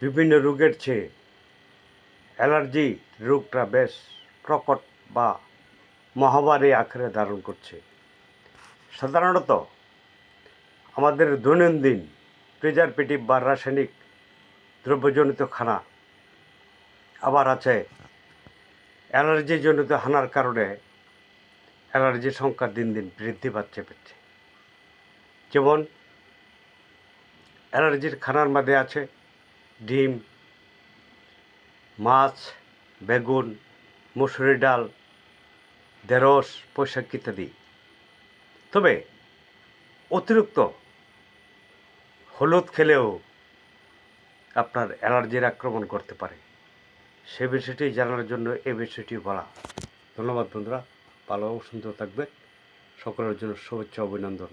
বিভিন্ন রোগের চেয়ে অ্যালার্জি রোগটা বেশ প্রকট বা মহামারী আকারে ধারণ করছে। সাধারণত আমাদের দৈনন্দিন প্রিজারভেটিভ বা রাসায়নিক দ্রব্যজনিত খানা, আবার আছে অ্যালার্জিজনিত হানার কারণে অ্যালার্জির সংখ্যা দিন দিন বৃদ্ধি পাচ্ছে। যেমন অ্যালার্জির খানার মধ্যে আছে ডিম, মাছ, বেগুন, মসুরি ডাল, ঢেঁড়স, পুঁইশাক ইত্যাদি। তবে অতিরিক্ত হলুদ খেলেও আপনার অ্যালার্জির আক্রমণ করতে পারে। সে বিষয়টি জানার জন্য এই বিষয়টি বলা। ধন্যবাদ বন্ধুরা, ভালো ও সুন্দর থাকবেন। সকলের জন্য শুভেচ্ছা, অভিনন্দন।